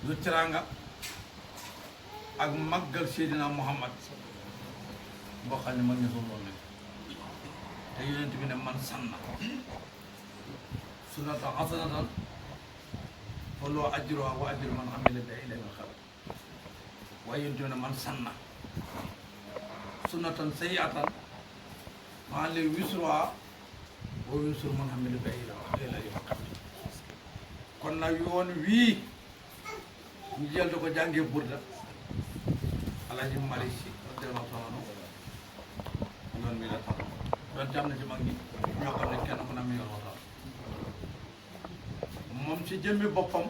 lu teraanga ak màggal Seydina Muhammad boo xam ne mag ña loolu lañ te yonent bi ne man sanna sunnatan hasanatan falahu ajruha wa ajru man amila biha ila yawmil qiyaamah waaye yonent bi ne man sanna sunnatan sayyi'atan fa alayhi wisruha wa wisru man amila biha ila yawmil qiyaamah kon nag yoon wii ñu jël da ko jàngee Burda Alaaji Malick Si radiyallaahu taala anhu yoon bi la tax doon am na ci mag ñi ñoo xam ne kenn ku ne am yoon waxtaan moom ci jëmmi boppam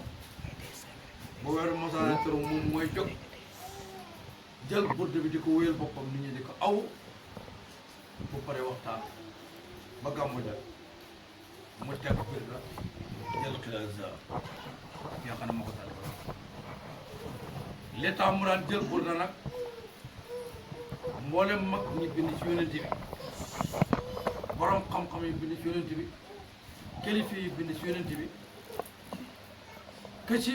bu weeru mosaan tëru moom mooy jóg jël Burda bi di ko wéyal boppam nit ñi di ko aw bu pare waxtaan ba gàmmu jot mu teg biir la jël xilaas yoo xam ne moo ko tal li tax mu daan jël Burda nag mboolem mag ñi bind ci yonent bi borom xam-xam yi bind ci yonent bi kilifa yi bind ci yonent bi que ci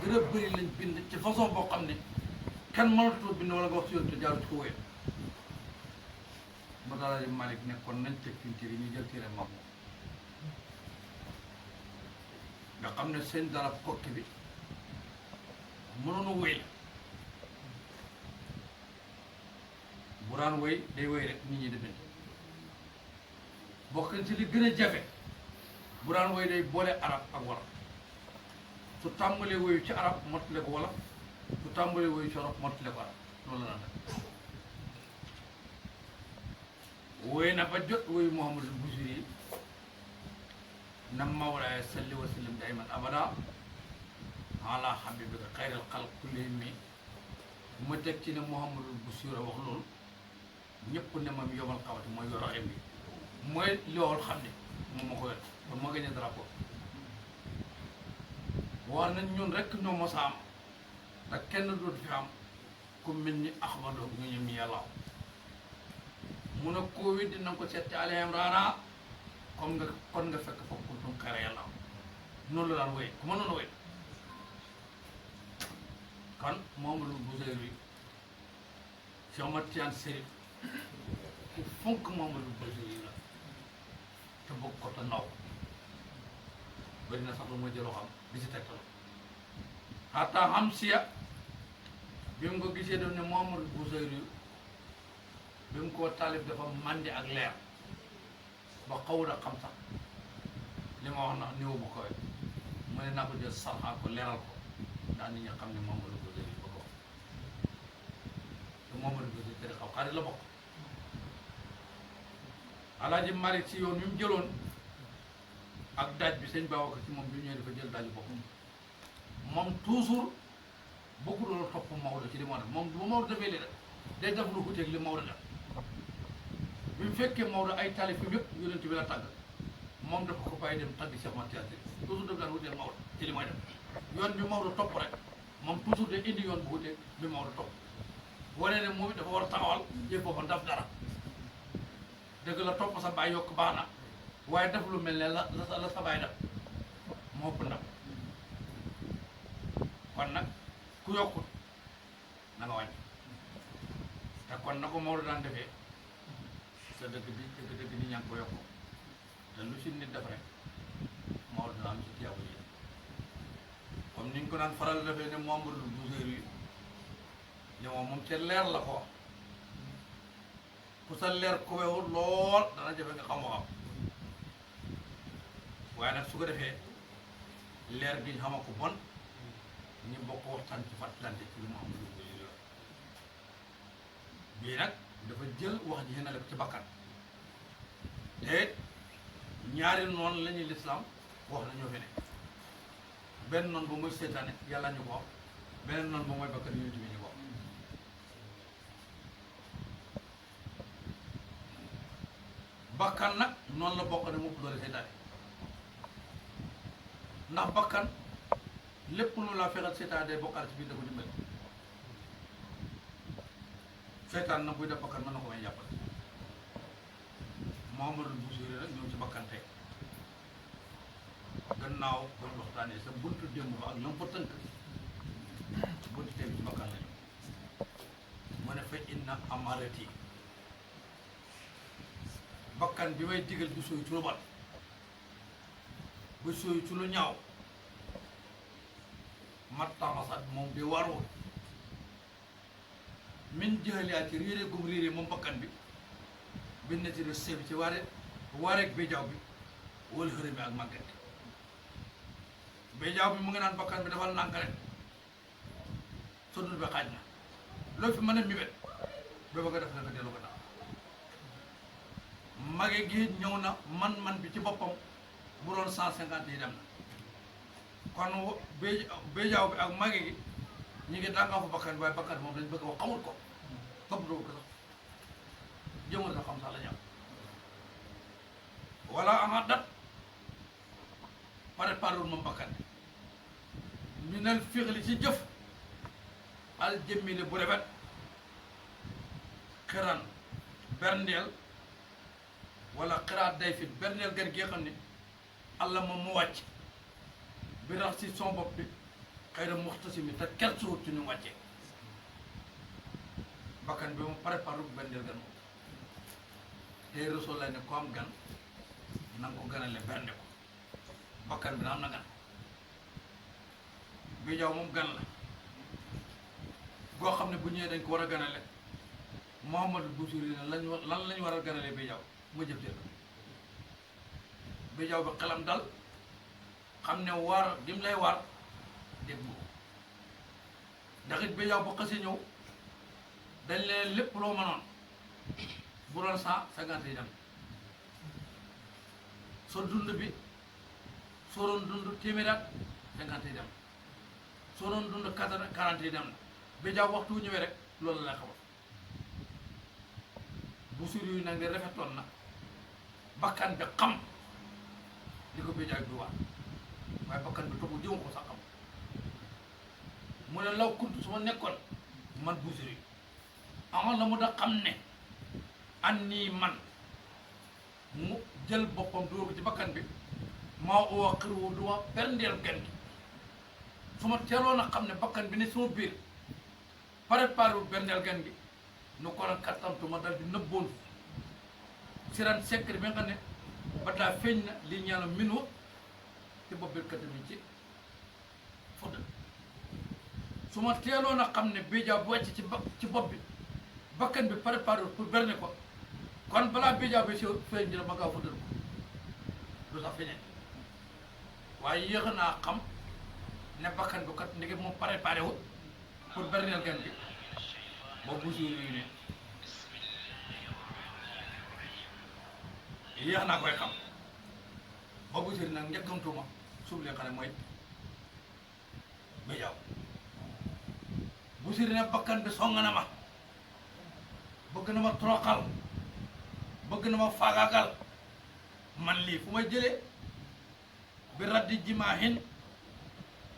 gën a bëri lañ bind ci façon boo xam ne kenn mënatoo bind wala nga wax ci yonent jaaru ci ko wéy ba daal di Malick nekkoon nañ teg fi téere ñu jël téere mag moom nga xam ne seen darab kokki bi mënoon a wéy la bu daan wéy day wéy rek nit ñi di bind bokk ci li gën a jafe bu daan wéy day boole arab ak wolof su tàmbalee wéyu ci arab mottale ko wolof su tàmbalee wéyu ci wolof mottale ko arab loolu la daan def wéy na ba jot wéyu Muhammadul Busiri yi na mawlaaya salli wa sallim dayman abada ala habibika xayril xalq kullihim mi ma teg ci ne Muhammadul Busiri wax loolu ñëpp ne moom yomal xawati mooy yor axem bi mooy loolu xam ne moom ma ko yor kon ma gañe drapeau wax nañ ñun rek ñoo mos a am te kenn dootu fi am ku mel ni Ahmadu ñu ñëm yàlla mun a koo weddi na nga ko seet ci Ali Imraan comme nga kon nga fekk foofu kuntum xayra yàlla noonu la daan wéy ku ma noonu wéy kan Muhammadul Busiri Cheikh Ahmad Tijaan Sérif ku fonk Muhammadul Busiri la te bëgg ko te naw bëri na sax lu ma jëloo xam di si tegtal xataa xam siya bi mu ko gisee def ne Muhammadul Busiri bi mu ko taalif dafa màndi ak leer ba xaw na xam sax li ma wax na niveau bu koy mu ne naa ko jël sarxaa ko leeral ko ndax nit ñi xam ne Muhammadul Busiri yi bëgg wax te Muhammadul Busiri te xaw xarit la bokk Alaaji Malick si yoon bi mu jëloon ak daaj bi sëñ Babacar ci moom bi ñëwee dafa jël daaju boppam moom toujours bëggu doon topp Maodo ci li moo def moom bu Maodo defee li rek day def lu xuteeg li Maodo def bi mu fekkee Maodo ay taalifam yëpp yonent bi la tàgg moom dafa ko bàyyi dem tàgg Cheikh Ahmad Tijaan toujours daf daan wuteeg Maodo ci li mooy def yoon bi Maodo topp rek moom toujours day indi yoon bu wuteeg bi Maodo topp wane ne moom it dafa war a taxawal yëf boppam daf dara dëgg la topp sa baay yokk baax na waaye def lu mel ne la sa baay def moo ëpp ndam kon nag ku yokkut na nga wàññi te kon na ko Maodo daan defee sa dëgg bi dëgg ni ñaa ngi ko yokku te lu si nit def rek Maodo dana am si tiyaabu yi comme ni ñu ko daan faral defee ne Muhammadul Busiri yi moom ca leer la ko ku sa leer ko wewul lool dana jafe nga xam waxam waaye nag su ko defee leer gi ñu xama ko bon ñu bokk waxtaan ci fàttalante ci lu Muhammadul Busiri bii nag dafa jël wax ji xënale ko ci bakkan te ñaari noonu la ñuy lislaam wax na ñoo fi ne benn noonu ba mooy seetaane yàlla ñu ko wax beneen noonu ba mooy bakkan yonent bi ñu ko wax bakkan nag noonu la bokk ne mu doole seetaane ndax bakkan lépp lu la fexeel seetaan day bokkaat ci biir da ko dimbali seetaan na buy def bakkan mën na ko may jàppale Muhammadul Busiri rek ñëw ci bakkan tey gannaaw ba ñu waxtaanee sa buntu démb ba ak lam fa tënk quantité bi ci bakkan lañu mu ne fa inna amarati bakkan bi may digal bu sooy ci lu bon bu sooy ci lu ñaaw mattamasat moom bi warul min jëxaliyaa ci réeré gum réeré moom bakkan bi bind ci de sebi ci waareeg béjaaw bi wala xërë mi ak màgget béjaaw bi mu ngi naan bakkan bi dafal nànk rek sodul bi xaaj na loolu fi mën a mibet ba bëgg a def la nga dellu ko daal mage gi ñëw na man bi ci boppam bu doon 150 yi dem na kon béjaaw bi ak mage gi ñu ngi dàngaa fa bakkan bi waaye bakkan bi moom dañ bëgg wax xamul ko topp doo ko sax jëmal na xam sax la ñu am wala ama dat préparewul moom bakkan bi ñu nel féexli ci jëf al jëmmile bu rafet xiran berndeel wala xiraat day fit berndeel gan gi xam ne allah moom mu wàcc bi rax si son bopp bi xëy na muxtasimi te kel suwut ci ñu wàccee bakkan bi mu préparewul berndeel gan moom tey Rasuul la ne ko am gan na nga ko ganale bernde ko bakkan bi na am na gan béjaaw moom gan la goo xam ne bu ñëwee dañ ko war a ganale Mouhamadou Boussiri ne lan lañ war a ganalee béjaaw ma jëf teel béjaaw bi xelam dal xam ne waar gi mu lay waar dégg nga ko ndax it béjaaw bu xasee ñëw dañ leen lépp loo mënoon bu doon 150 yi dem soo dund bi soo doon dund téeméeri at 50 yi dem soo doon dund 40 yi dem na béjaaw waxtu wu ñëwee rek loolu la lay xamal bu sur yu nag ne rafetoon na bakkan bi xam li ko béjaaw bi wax waaye bakkan bi topp jëma ko sax xam mu ne law kuntu su ma nekkoon man bu sur yi amoon la mu da xam ne an nii man mu jël boppam dugal ko ci bakkan bi maa oo xirwu du ma berndeel gan gi su ma teeloon a xam ne bakkan bi ne suma biir préparé wu berndeel gan gi nu ko nag kattantu ma dal di nëbboon siran secret bi nga xam ne ba daa feeñ na li ñaala minwa te bopp bi katam yi ci fudd su ma teeloon a xam ne béjaaw bu wàcc ci bopp bi bakkan bi préparé wu pour berne ko kon balaa béjaaw bi si feeñ dina ma gaaw fuddal ko du sax feeñee waaye yéex naa xam ne bakkan bi kat ndeke moom préparé wu pour berneel gan bi boobu bu suur yi ne yéex naa koy xam boobu suur nag njëkkamtuma suuf leen xam ne mooy béjaaw bu suur ne bakkan bi song na ma bëgg na ma toroxal bëgg na ma faagaagal man lii fu ma jëlee bi raddi jimaahin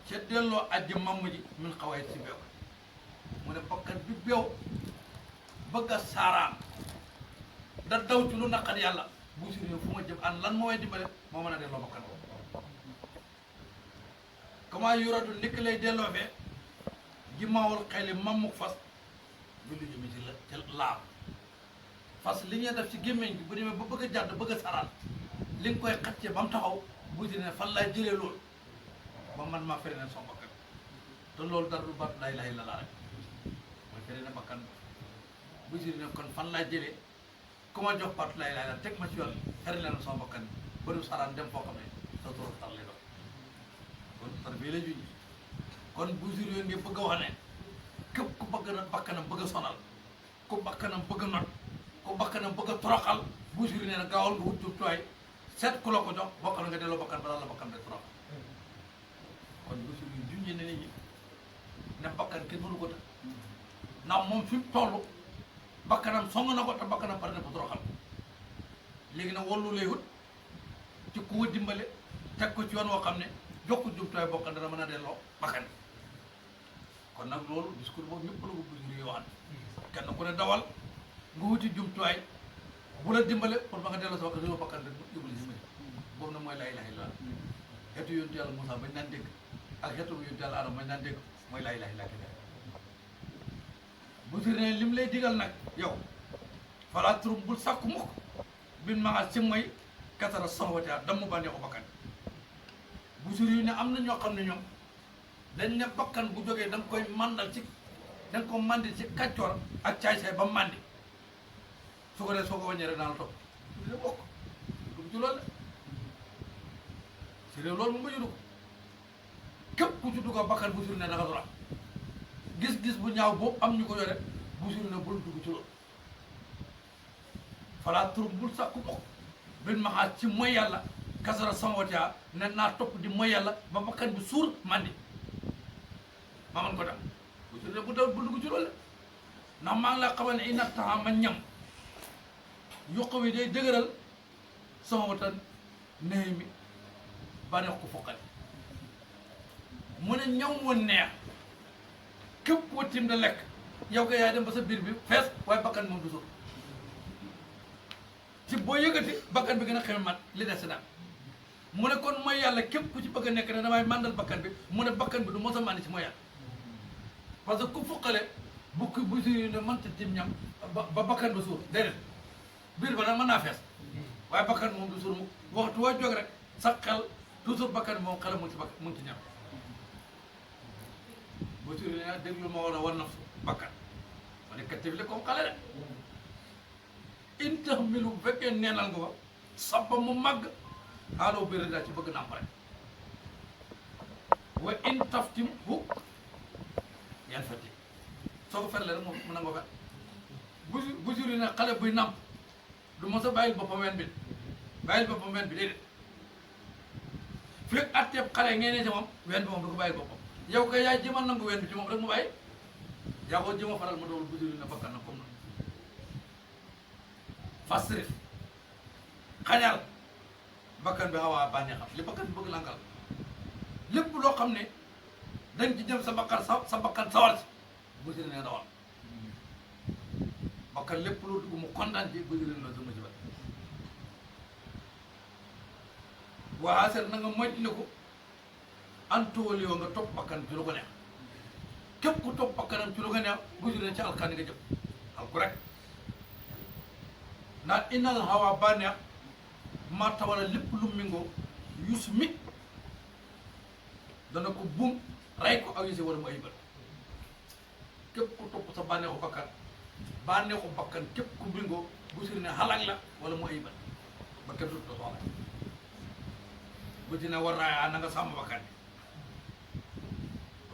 ca delloo ajji mamm ji min xawaay si beew mu ne bakkan bi beew bëgg a saaraan da daw ci lu naqat yàlla bu si réew fu ma jëm an lan moo may dimbale moo mën a delloo bakkan comment yuradu nikk lay delloo fee jimaawul xeli mammuk fas bi lu jëmi ci la ca laam fas li ñuy def ci gémmiñ gi bu demee ba bëgg a jàdd bëgg a saraan li nga koy xaccee ba mu taxaw bu si ne fan laay jëlee loolu ba man maa fere ne sama bakkan te loolu dara du baat laa ilaaha illallaah rek mooy fere ne bakkan bu si ne kon fan laay jëlee ku ma jox baat laa ilaaha illallaah teg ma ci yoon fere leen sama bakkan ba du saraan dem foo xam ne sa tur tar lay doon kon tar bii la junj kon bu si yooyu ngi bëgg a wax ne képp ku bëgg na bakkanam bëgg a sonal ku bakkanam bëgg a not ku bakkanam bëgg a toroxal bu si nee na gaawal nga wut jumtuwaay seet ku la ko jox bokk na nga delloo bakkan balaa la bakkan de toroxal kon bu si junjee ne nit ñi ne bakkan kenn mënu ko tëj ndax moom fi mu toll bakkanam song na ko te bakkanam pare na ko toroxal léegi nag wallu lay wut ci ku ko dimbale teg ko ci yoon woo xam ne jox ko jumtuwaay bokkan dana mën a delloo bakkan kon nag loolu discours boobu ñëpp la ko bu si waxan kenn ku ne dawal nga wuti jumtuwaay bu la dimbale pour ba nga delloo sa bakkan delloo bakkan rek yóbbu la dimbale boobu nag mooy laa ilaaha illallaah xeetu yontu yàlla Moussa bañ naan dégg ak xeetu yontu yàlla Adama bañ naan dégg mooy laa ilaaha illallaah bu suri ne lim lay digal nag yow falaa turum bul sàkku mukk bin maxaat ci mooy katara saxwatea damm bànneexu bakkan bu suri ne am na ñoo xam ne ñoom dañ ne bakkan bu jógee da nga koy mandal ci da nga ko mandi ci kàccoor ak caay-caay ba mandi su ko dee soo ko wàññee rek daan la topp su dee bokk dugg ci loolu la si réew loolu mu mbañu dugg képp ku ci dugg bakkan bu suri ne da nga dora gis-gis bu ñaaw boobu am ñu ko yore bu suri ne bul dugg ci loolu falaa turum bul sàkku mukk bin maxaat ci mooy yàlla kasara samwatia ne naa topp di mooy yàlla ba bakkan bi suur mandi ma man ko dam bu suri ne bu daw bul dugg ci loolu la ndax maa ngi la xamal ne ina taxa ma ñam yokk wi day dëgëral sama watan néew mi baneex ko foqal mu ne ñam woon neex képp koo tim da lekk yow ko yaay dem ba sa biir bi fees waaye bakkan moom du suur ci boo yëgati bakkan bi gën a xeme mat li des si daal mu ne kon mooy yàlla képp ku ci bëgg a nekk ne damay màndal bakkan bi mu ne bakkan bi du mos a màndi ci mooy yàlla parce que ku fuqale bukki bu si ne mënta tim ñam ba bakkan ba suur déedéet biir ba nag mën naa fees waaye bakkan moom du suur mu waxtu woo jóg rek sa xel toujours bakkan moom xelam mu ngi ci bakkan mu ngi ci ñam boo suri ne déglu ma war nafsu bakkan ma ne kattifle comme xale de in tax milu bu fekkee neenal nga fa sabba mu màgg xaaloo bëri daa ci bëgg nàmp rek wa in taftim hu yan fatti soo ko ferle rek moom mën na nga fer bu suri ne xale buy nàmp du mos a bàyyil boppam wen bi déedéet fekk atteeb xale ngeen ne ci moom wen bi moom du ko bàyyil boppam yow kay yaay jëmal nangu wen bi ci moom rek mu bàyyi yaa ko jëma faral ma dool bu suri ne bakkan na comme na fasrif xañal bakkan bi xawaa bànnee xam li bakkan bi bëgg lankal lépp loo xam ne dañ ci jëm sa bakkan sawar si bu suri ne dawal bakkan lépp loo dugg mu kontaan ci bu suri ne dama ci ba waa seet na nga moytu ne ko antuwal yoo nga topp bakkan ci lu ko neex képp ku topp bakkanam ci lu ko neex bu suri ne ci alkaani nga jëm alku rek ndax innal hawa bànneex ma tawala lépp lu mingoo yus mi dana ko buum rey ko ak yuse wala mu ayibal képp ku topp sa bànneexu bakkan képp ku mingoo bu suri ne xalaat la wala mu ayibal ba kenn du soxla bu dina war naa na nga sàmm bakkan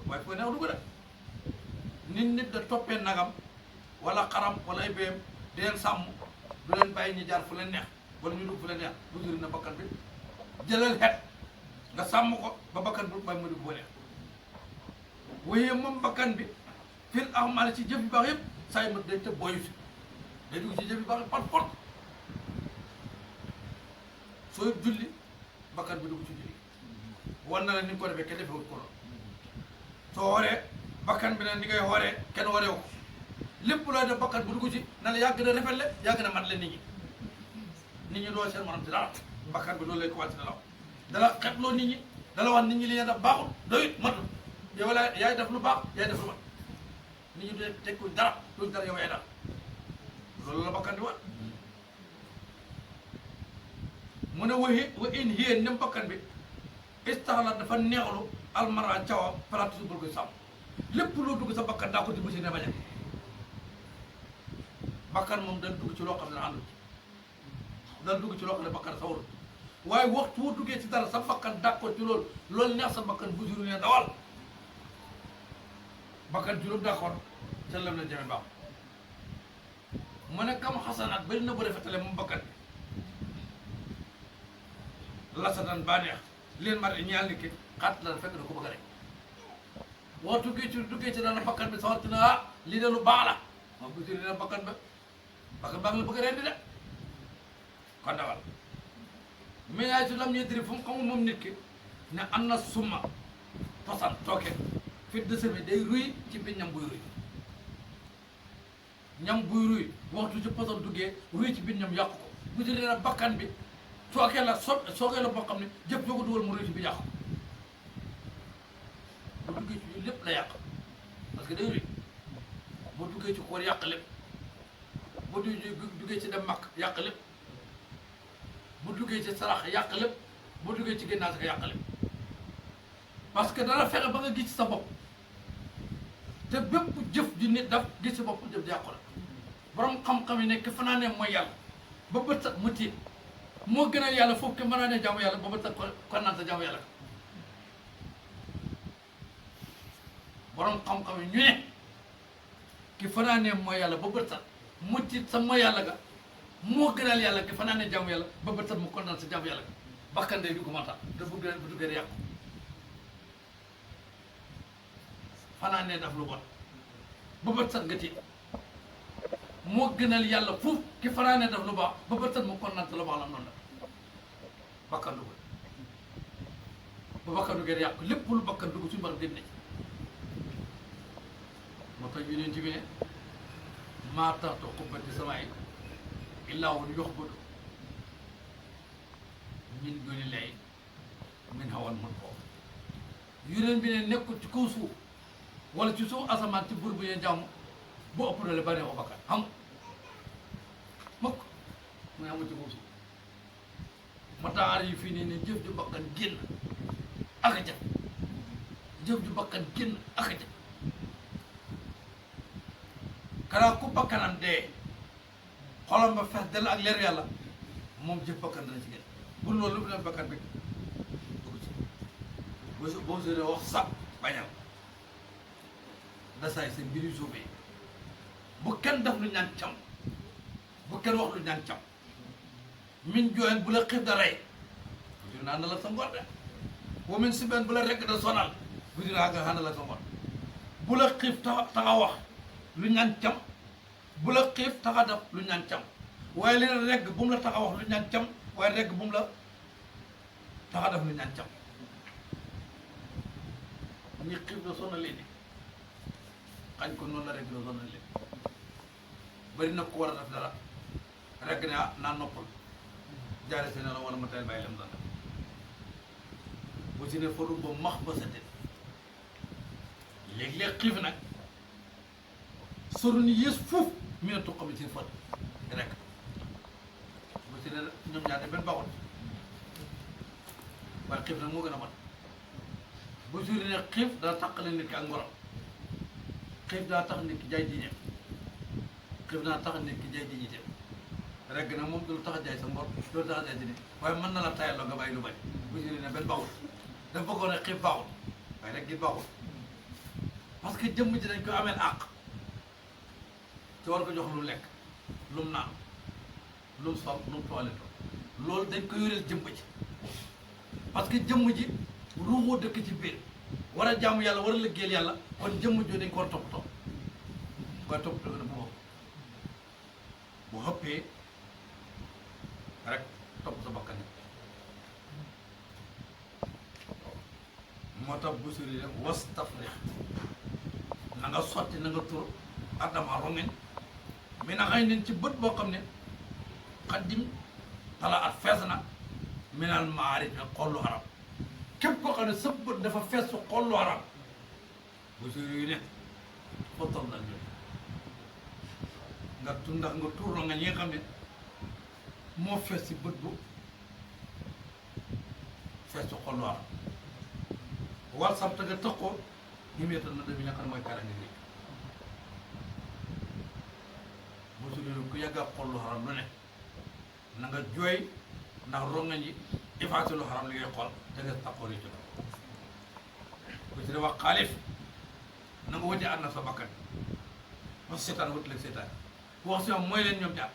bi waaye foo neex dugg de nit da toppee nagam wala xaram wala ay béyam di leen sàmm du leen bàyyi ñu jaar fu leen neex wala ñu dugg fu leen neex bu suri na bakkan bi jëlal xet nga sàmm ko ba bakkan bi bàyyi ma dugg ba neex waaye moom bakkan bi fil ahmal ci jëf yu baax yëpp saa yu mat day tëb boyu si day dugg ci jëf yu baax yi par force soo julli bakkan bi dugg ci julli wan na la ni nga ko defee kenn defewul ko noonu soo xooree bakkan bi ne ni ngay xooree kenn xooree ko lépp looy def bakkan bu dugg ci na la yaa gën a rafet le yaa gën a mat le nit ñi doo seen morom ci dara bakkan bi loolu lay commencé dala wax dala xetloo nit ñi dala wax nit ñi li ngeen def baaxul doyut matul yow la yaay def lu baax yaay def lu mat nit ñi du tekkuñ dara duñ dara yow yaay dara loolu la bakkan di wax mu ne wa in hiya nem bakkan bi istaxla dafa neexlu almara cawa palatu bul koy sàmm lépp loo dugg sa bakkan daa ko di bësi ne bañ a bakkan moom dañ dugg ci loo xam ne àndul ci dañ dugg ci loo xam ne bakkan sawarul waaye waxtu woo duggee ci dara sa bakkan d'accord ci loolu neex sa bakkan bu juru ne dawal bakkan juróom d'accord ca lam la jëme baax mu ne kam xasanaat bari na bu rafetale moom bakkan bi lasatan bànneex leen mar ñaal ni ki xaat la fekk na ko bëgg rek boo duggee ci dana bakkan bi sawar na ah lii de lu baax la moom bu juru ne bakkan ba bakkan baa ngi la bëgg a rendi de kon dawal mais yaay su lam ñuy diri fu mu xamul moom nit ki ne am na suma posan tooke fit de semi day ruy ci biir ñam buy ruy ñam buy ruy waxtu ci posan duggee ruy ci biir ñam yàqu ko bu ci dina bakkan bi sookee la sookee la boo xam ne jëf joo ko dugal mu ruy ci bi yàqu bu duggee ci lépp la yàq parce que day ruy bu boo duggee ci koor yàq lépp boo duggee ci dem makk yàq lépp bu duggee ci sarax yàq lépp boo duggee ci génnaas ka yàq lépp parce que dana fexe ba nga gis sa bopp te bépp jëf di nit daf gis sa bopp jëf di yàqu la borom xam-xam yi nekk fanaanee mooy yàlla ba bët sax mu tiit moo gën a yàlla foofu ke fanaanee jaamu yàlla ba bët sax kon naan sa jaamu yàlla borom xam-xam yi ñu ne ki fanaanee mooy yàlla ba bët sax mu tiit sa mooy yàlla ga moo gënal yàlla ki fanaanee jaamu yàlla ba bët sax mu kontaan sa jaamu yàlla ga bakkan day du ko mata te bu duggee yàqu fanaanee daf lu bon ba bët sax nga tiit moo gënal yàlla fuuf ki fanaanee daf lu baax ba bët sax mu kontaan sa lu baax la noonu la bakkan dugg ba bakkan duggee yàqu lépp lu bakkan dugg suñu borom génne ci moo tax yonent bi ne maa taxta xubbati samaay illaa woon yox badu min duni lay min hawan mun foofu yonent bi ne nekkul ci kaw suuf wala ci suuf asamaan ci buur bu ñu jàmm bu ëpp doole ba ne ko bakkan xam mukk muy amul ci kaw suuf moo tax aar yi fii nii ne jëf ju bakkan génn ak a jëf jëf ju bakkan génn ak a jëf kanaa ku bakkanam dee xolam ba fees dell ak leer yàlla moom jëf bakkan dana ci génn bu loolu lu leen bakkan bi dugg ci boo seenee wax sax bañal dasaay seen mbir yu suufee bu kenn def lu ñaan cam bu kenn wax lu ñaan cam min jooyen bu la xiif da rey bu dina ànd la sa ngor de wa min si benn bu la rekk da sonal bu dina nga ànd la sa ngor bu la xiif taxa wax lu ñaan cam bu la xiif taxa def lu ñaan cam waaye li la regg bu mu la taxa wax lu ñaan cam waaye regg bu mu la taxa def lu ñaan cam ñi xiif da sonal leen xañ ko noonu la regg da sonal leen bari na ko war a def dara regg ne naa noppal jaare si ne la wala ma teel bàyyi lem dana bu si ne faru ba max ba sa tët léeg-léeg xiif nag sorun yées fuuf mi ne tuqam si fët rek bu si ne ñoom ñaar de benn baaxul waaye xiif nag moo gën a mat bu si ne xiif daa tàqale nit ki ak ngoram xiif daa tax nit ki jaay diineem xiif daa tax nit ki jaay diineem rek nag moom du tax a jaay sa ngor loolu tax a jaay diine waaye mën na la tayal loo nga bàyyi lu bari bu si ne benn baaxul dafa bëggoon ne xiif baaxul waaye rek gi baaxul parce que jëmm ji dañ ko ameel àq ci war ko jox lu lekk lu mu naan lu mu sol lu mu toiletto loolu dañ ko yoreel jëmm ji parce que jëmm ji ruuxoo dëkk ci biir war a jaamu yàlla war a liggéeyal yàlla kon jëmm joo dañ ko war a toppatoo waaye toppatoo na bu ëpp bu xëppee rek topp sa bakkan moo tax bu suri rek was tafrix na nga sotti na nga tur adama rongen mi na xëy nen ci bët boo xam ne xaddim tala at fees na minal maarif ne xollu arab képp koo xam ne sa bët dafa fees su xollu arab bu suri yu ne fottal na ñu nga tu ndax nga tuur rongen yi nga xam ne moo fees si bët bu fees su xollu arab war samta nga tëq ko ñu meetal na dami nga xam ne mooy karange gi bu su dee ku yàgga xol lu xaram lu ne na nga jooy ndax rongañ yi effacé lu xaram li ngay xool te nga taqoo li jot bu si dee wax xaalif na nga wëcce ànd na sa bakkan wax seetaan wët leg seetaan bu wax si moom mooy leen ñoom ñaar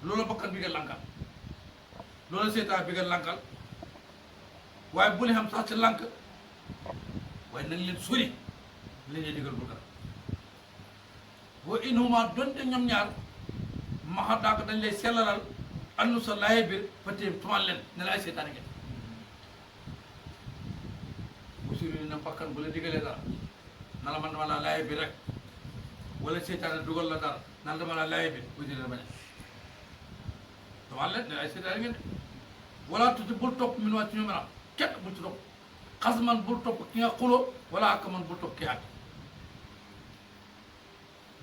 loolu bakkan bi nga lankal loolu seetaan bi nga lankal waaye bu ne xam sax ci lank waaye nañ leen sori li ñuy digal bu dara wa inhuma donte ñoom ñaar maxa daak dañ lay sellalal annu sa laaye biir ba téye tumal leen ne la ay seetaan ngeen bu suri na bakkan bu la digalee dara na la man dama laa laaye biir rek wala seetaan dugal la dara naan dama laa laaye biir bu dina bañ tumal leen ne la ay seetaan ngeen wala tuuti bul topp min waa ci ñoom naa kenn bul ci topp xas man bul topp ki nga xuloo wala ak man bul topp ki àgg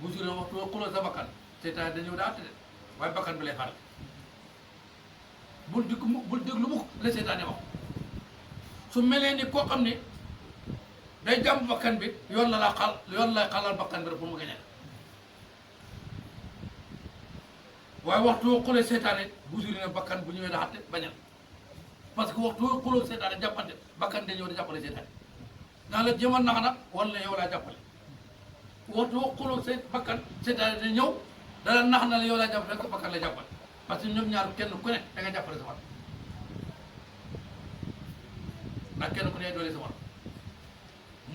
bu jur ne waxtu woo xuloo sa bakkan seytaane dañëw daa àtte de waaye bakkan bi lay faral bul déglu mukk la seytaane wax su melee ni koo xam ne day jàmm bakkan bi yoon lay xalal bakkan bi rek pour mu gañe waaye waxtu woo xulee seytaane bu jur ne bakkan bu ñëwee daa àtte bañal parce que waxtu woo xuloo seytaane jàppante bakkan dañëw di jàppale seytaane naa la jëmal nax nag wala yow laa jàppale waxtu woo xuloo bakkan seytaane da ñëw dala nax na la yow laa jàppale ko bakkan la jàppale parce que ñoom ñaar kenn ku ne da nga jàppale sa war ndax kenn ku ne doole sa war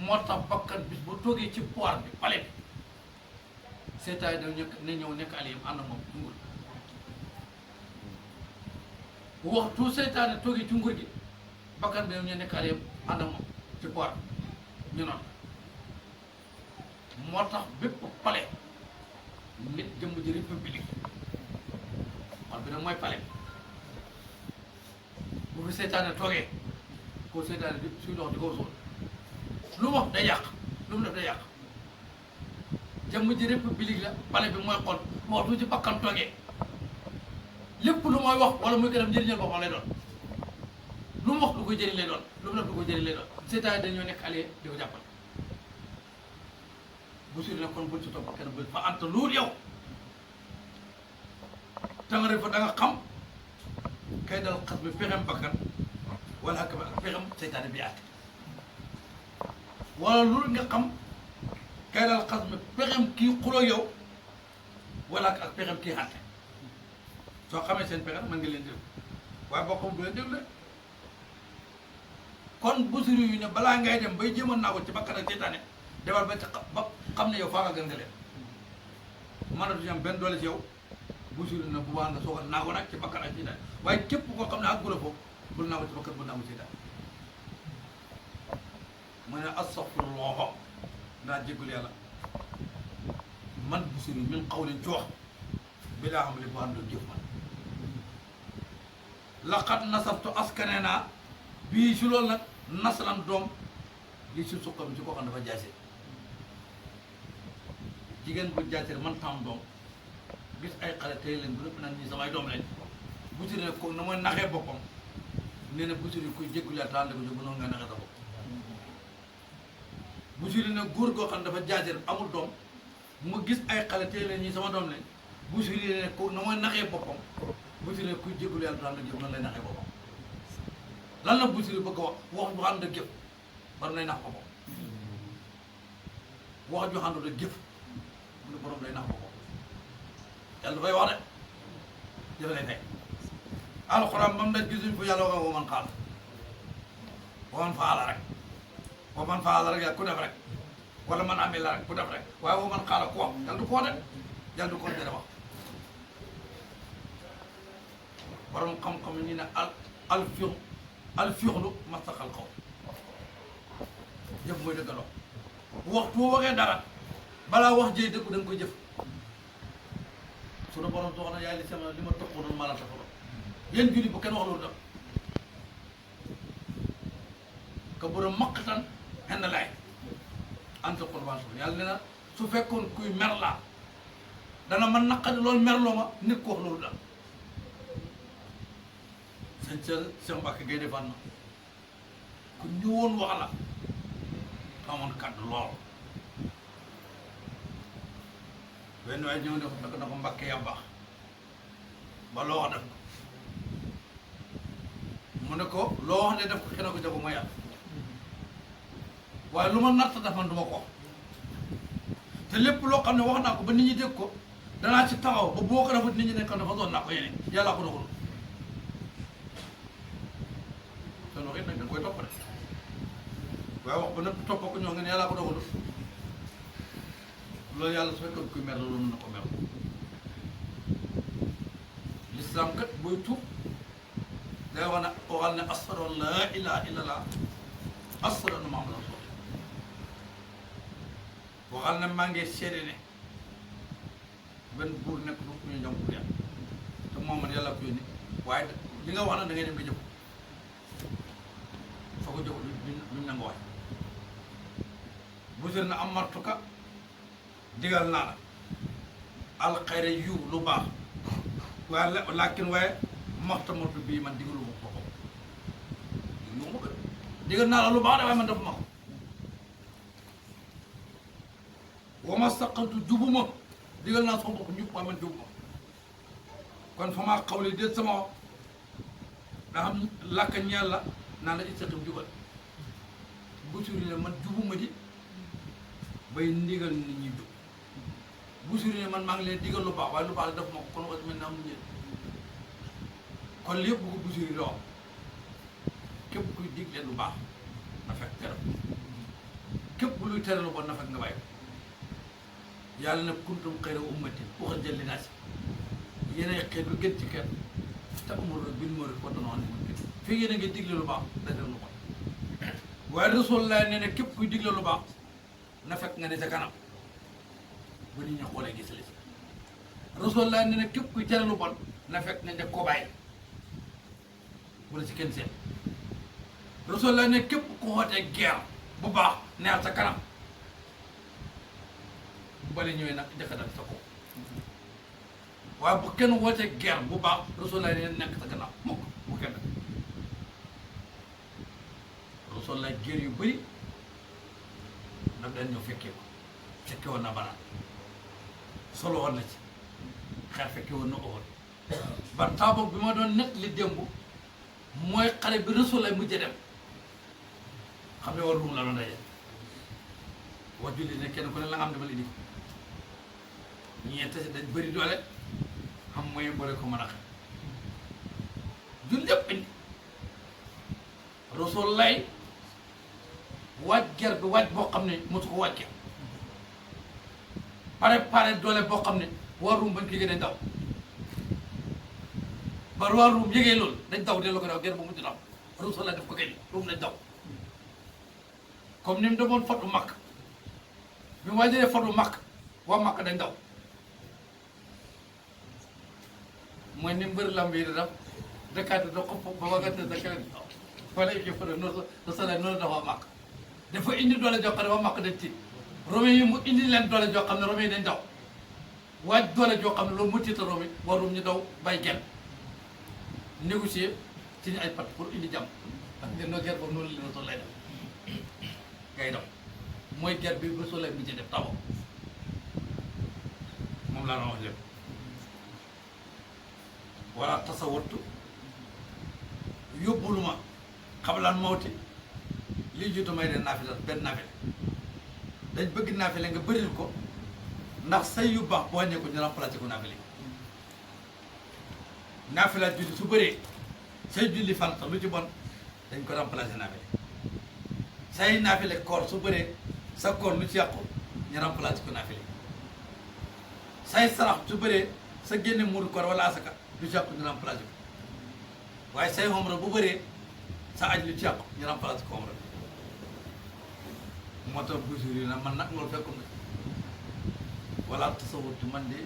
moo tax bakkan bis bu toogee ci poire bi pale bi seytaane da ñëw nekk aliyem ànd ak moom ci nguur waxtu seytaane toogee ci nguur gi bakkan bi ñu nekk aliyem ànd ak moom ci poire bi ñu noonu moo tax bépp pale nit jëmm ji république xol bi nag mooy pale bu fi seytaane toogee ko seytaane di suy dox di ko suul lu wax day yàq lu mu def day yàq jëmm ji république la pale bi mooy xol waxtu ci bakkan toogee lépp lu mooy wax wala muy ko def njëriñal boppam lay doon lu mu wax lu koy jëriñ lay doon lu mu def lu koy jëriñ lay doon seytaane dañoo nekk allié di ko jàppale bu suri ne kon bul ci topp kenn bul fa anta luur yow tangare fa da nga xam kay dal xas bi pexem bakkan wala ak pexem seytaane bi àtte wala loolu nga xam kay dal xas bi pexem kii xuloo yow wala ak pexem kii àtte soo xamee seen pexe mën nga leen déglu waaye boo xam du leen déglu kon bu suri yu ne balaa ngay dem bay jéemoon naa ko ci bakkan ak seytaane demal ba xam ne yow faa nga gën nga leen mënatuñu am benn doole ci yow bu suri na bu baax nga soog a naago nag ci bakkan ak seytaane waaye képp koo xam ne ak gula foofu bul naago ci bakkan bul naago seytaane mu ne astaghfirullah ndaa jéggul yàlla man bu suri min qawlin ci wax bi laa xam li bu àndoo jëf man laqad nasabtu askane naa bii si loolu nag naslan doom li si suqam ci koo xam dafa jaase jigéen bu jaase man tam doom gis ay xale tey leen bu lépp nag ñii samay doom lañ bu suri ne ko na mooy naxee boppam nee na bu suri kuy jéggul yàlla taal ko jóg noonu nga naxee sa bopp bu suri ne góor goo xam dafa jaase amul doom mu gis ay xale tey leen ñii sama doom lañ bu suri ne ko na mooy naxee boppam bu suri ne kuy jéggul yàlla taal ko jóg noonu lay naxee boppam lan la bu suri bëgg a wax ju ànd ak jëf borom lay nax boppam wax ju àndul ak jëf mu ne borom lay nax boppam yàlla dafay wax de jëf lay fay alxuraan moom nag gisuñ fu yàlla wax wa man xaala wa man faala rek wa man faala rek yàlla ku def rek wala man amee la rek ku def rek waaye wa man xaala ku wax yàlla du ko de yàlla du ko tere wax borom xam-xam ñu ne al fiixlu mastaqal xaw jëf mooy dëggaloo waxtu boo waxee dara balaa wax jëy dëggu da nga koy jëf sunu borom wax na yaay li sama li ma toqoo noonu maa la taxawoo yéen julli bu kenn wax loolu def ka borom maqtan xen laay anta qurbaan yàlla nee na su fekkoon kuy mer laa dana man naqadi loolu merloo ma nit ko wax loolu daal sëñ Cheikh Mbacke Gaye defaan na ku ñëwoon wax la xamoon kàddu lool benn waaye ñëw ne ko fekk na ko Mbacke yaa baax ba loo wax def ko mu ne ko loo wax ne def ko xëy na ko jago ma yàlla waaye lu ma natt def man du ma ko wax te lépp loo xam ne wax naa ko ba nit ñi dégg ko danaa ci taxaw ba boo ko defut nit ñi nekk dafa doon naa ko yeneen yàllaa ko doxul seen wax it nag dañ koy topp de waaye wax ba nëpp topp ko ñoo nga ne yàllaa ko doxul loolu yàlla su fekkoon kuy mer la loolu mën na ko mer l'islam kat booy tuub day wax ne waxal ne ashhadu an laa ilaaha illallah ashhadu anna muhammadan rasulullah waxal ne maa ngi seede ne benn buur nekk du ku ñu jam pour yàlla te Muhammad yàlla ko yónni waaye li nga wax na da ngay dem nga jëf soo ko jëf luñ nangu waay bu sër na amartuka digal naa la alxayra yu lu baax waaye laakin waaye maxtamatu bii man digalu ma ko digal naa la lu baax de waaye man def ma ko wa ma saqantu jubuma digal naa sama bopp njub waaye man jubuma kon fa maa xawle déet sama wax daa xam làkka ñeel la naan la istaqim jubal bu suri ne man jubuma di bay ndigal nit ñi jub bu suri ne man maa ngi leen digal lu baax waaye lu baax la def ma ko kon wax mel na am lu kon lépp bu ko bu suri doo képp kuy digle lu baax na fekk garab képp luy tere lu bon na fekk nga bàyyi yàlla nag kuntum xayra ummatin uxrijat linnaasi yéenay xeet bi gën ci xeet ta'muruuna bil ma'ruufi wa tanhawna 'anil munkar fii yéen a ngi digle lu baax da def lu bon waaye Rasulullah nee na képp kuy digle lu baax na fekk nga ne sa kanam ba nit ñi xoolee gis la si Rasulullah nee na képp kuy tere lu bon na fekk nga njëkk koo bàyyi wala si kenn seen Rasulullah ne képp ku xootee guerre bu baax neel sa kanam bu bale ñëwee nag njëkk dal sa kaw waaye bu kenn wootee guerre bu baax Rasulullah ne nekk sa gannaaw mukk bu kenn Rasulullah guerre yu bëri daf daan ñëw fekkee woon na Badar solo woon na ci xeex fekkee woon na Uhud ba taaboo bi ma doon nekk li démb mooy xare bi Rasulullah mujjee dem xam ne war ruum la doon daje wax julli ne kenn ku ne la nga xam ne ma la indi ñeente si dañ bëri doole xam mooy boole ko mën a xam julli yëpp indi Rasulullah waaj ger bi waaj boo xam ne mosu ko wàccee pare doole boo xam ne war ruum bañ ko yëgee dañ daw ba war ruum yëgee loolu dañ daw delloo ko daw ger bu mujj daw Rasulullah def ko génn ruum dañ daw comme ni mu demoon fatu makk bi mu waajee fatu makk waa makk dañ daw mooy ni mbër lamb yi di def dëkkaate da ko ba wagate da keneen wala yëf fa noonu Rasulullah noonu dafa waa makk dafa indi doole joo xam ne waa makk dañ tiit romain yi mu indi leen doole joo xam ne romain yi dañ daw waaj doole joo xam ne loolu mu tiita romain warum ñu daw bay genn négocier ci ñu ay pat pour indi jàmm ak ngeen noo guerre boobu noonu la Rasul lay def ngay daw mooy guerre bi Rasul bi ci def taw moom laa doon wax lépp wala tasawattu yóbbulu ma xablaan mawti lii jiitu may de naafila benn naafila dañ bëgg naafila nga bëril ko ndax say yu baax boo wàññee ko ñu remplacé ko naafila naafila julli su bëree say julli fan sax lu ci bon dañ ko remplacé naafila say naafile koor su bëree sa koor lu ci yàqu ñu remplacé ko naafile say sarax su bëree sa génne muuru koor wala asaka lu ci yàqu ñu remplacé ko waaye say xomra bu bëree sa aj lu ci yàqu ñu remplacé ko xomra moo tax busur yi na man nag loolu fekkum na wala tasawutu man de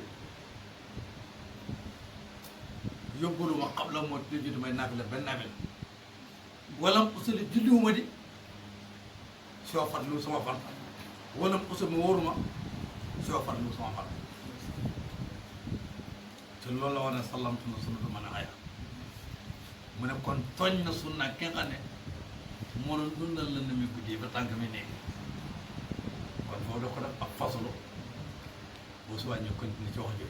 yóbbulu ma xam la moo lu jiitu may naafile benn naafile wala usuli julliwuma di soo farlu sama fan wala usul ma wóoruma soo farlu sama fan te loolu la war ne sallamtu na sunna du mën a xaya mu ne kon tooñ na sunna ki nga xam ne moo doon dundal la nami guddi ba tànk mi nekk kon foofu da ko def ak fasulu boo subaa ñu continuer ci wax ji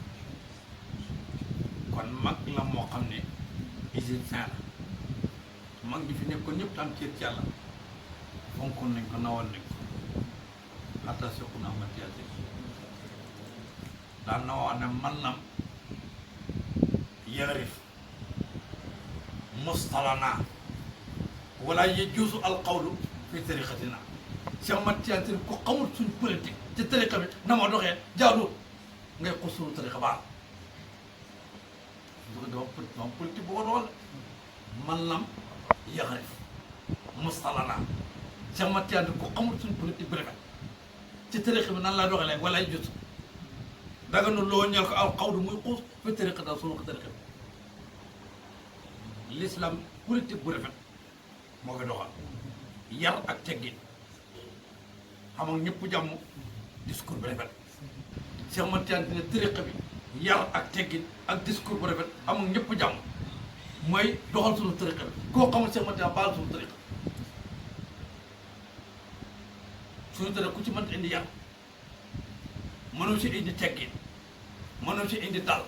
kon mag la moo xam ne égyptien la mag ñi fi nekkoon ñëpp tam ceet ci yàlla fonkoon nañ ko nawoon nañ ko xataa soqu na amati yàlla daan na wax ne man nam yarif mustalana wala yajuusu alqawlu fi tariqatina Cheikh Mat Tijaan ko xamul suñ politique ci tariqa bi na ma doxee jaadu ngay xusul tariqa baax du ko doon politique bu ko doxal man nam yarif mustalana Cheikh Mat Tijaan ko xamul suñ politique bu rafet ci tariqa bi nan laa doxee léegi wala yajuusu daga nu loo ñeel ko alqawlu muy xuus fi tariqa daal sunu ko tariqa bi l'islam politique bu rafet moo koy doxal yar ak teggin xam nga ñëpp jàmm discours bi rafet Cheikh Mat Tijaan ne tariqa bi yar ak teggin ak discours bu rafet am ak ñëpp jàmm mooy doxal suñu tariqa bi koo xamul Cheikh Mate baal suñu tariqa ku ci mënta indi yar mënoo si indi teggin mënoo si indi dal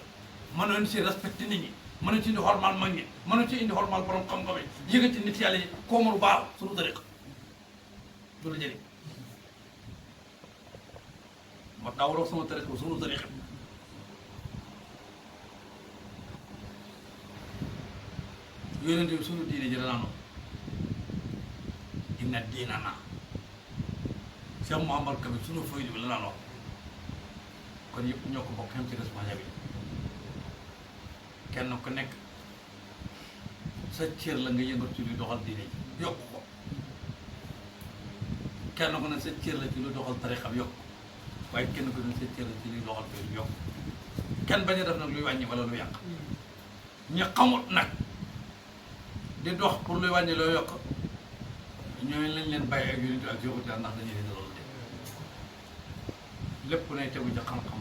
mënoo si respecté nit ñi mënoo si indi xormaal mag ñi mënoo si indi xormaal borom xam-xam yi yëgati nit yàlla yi koo mënu baal suñu tariqa du la jëriñ ma daa waroo sama tariqa suñu tariqa yonente bi suñu diine ji danaa noonu inna diina na Cheikh Mouhamad Kabir suñu faydu bi la naan wax kon yëpp ñoo ko bokk xam ci responsabilité kenn ku nekk sa cër la nga yëngal ci luy doxal diine ji yokk ko kenn ku ne sa cër la ci luy doxal tarixam yokk waaye kenn ku ne sa cër la ci luy doxal faydu yokk kenn bañ a def nag luy wàññi wala lu yàq ñi xamut nag di dox pour luy wàññi loo yokk ñooñu lañ leen bàyyi ak yonent ak yokkute ndax dañuy leen loolu de lépp nay tegu ci xam-xam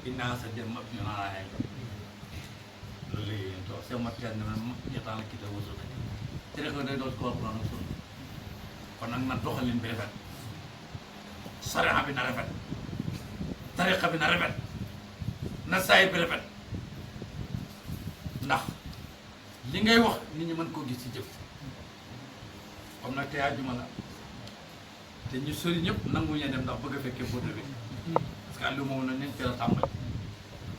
innaa sa jëm ab ñu naan ay loolu la yéen toog seen matière ne man jotaan ak kita wusu te rek day doon ko Alxuraan ak sunna kon nag na doxalin bi rafet sariya bi na rafet tariqa bi na rafet na saay bi rafet ndax li ngay wax nit ñi mën koo gis ci jëf comme nag tey àjjuma la te ñu sori ñëpp nanguñu dem ndax bëgg a fekkee bourde bi parce que àllu moom na neen teel a tàmbali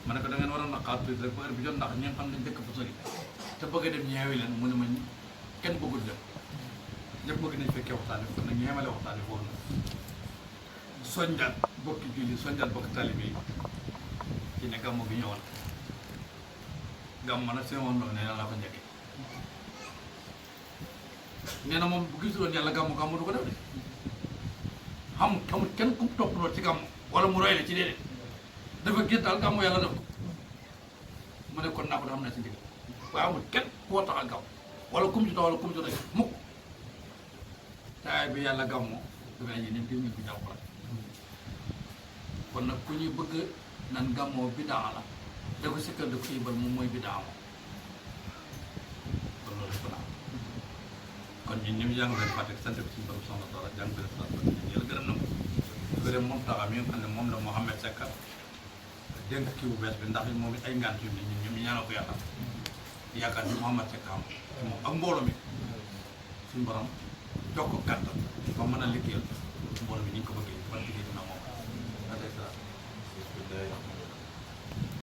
ma ne ko da ngeen war a naqaat tuuti rek ba heure bi jot ndax ñi nga xam ne dëkk fa sori te bëgg a dem ñeewi leen mu ne ma kenn bëggul dem ñëpp bëgg nañ fekkee waxtaan bi kon nag ñeemale waxtaan bi foofu na soñjal bokki julli soñjal bokki talibe yi ci ne gàmmu gi ñëwoon gàmmu nag seen woon ne la ko njëkkee nee na moom bu gisuloon yàlla gàmmu du ko def de xamul kenn ku topp lool ci gàmmu wala mu roy la ci déedéet dafa gis daal gàmmu yàlla def ko mu ne kon naa ko da xam ne si ndigal waaye amul kenn koo tax a gàmm wala kum ci tax wala kum ci tax mukk taay bi yàlla gàmmu dafa ne ñun ñu ko jàpp kon nag ku ñuy bëgg nan gàmmoo bidaa la da ko sikkal da ko yëbal moom mooy bidaa moom kon loolu ko naa kon ñun ñu jàng leen fàtte sant ko suñu borom soxna Talla jàng leen fàtte yàlla gërëm na ko gërëm moom taxaw mi nga xam ne moom la Mouhamed Seck dénk kii bu bees bi ndax moom it ay ngant yu ne ñun ñu ñaanal ko yàlla yaakaar ni Mouhamed Seck am moom ak mbooloo mi suñu borom jox ko kàttan ba mën a liggéeyal mbooloo mi ni ñu ko bëggee ba liggéey dina moom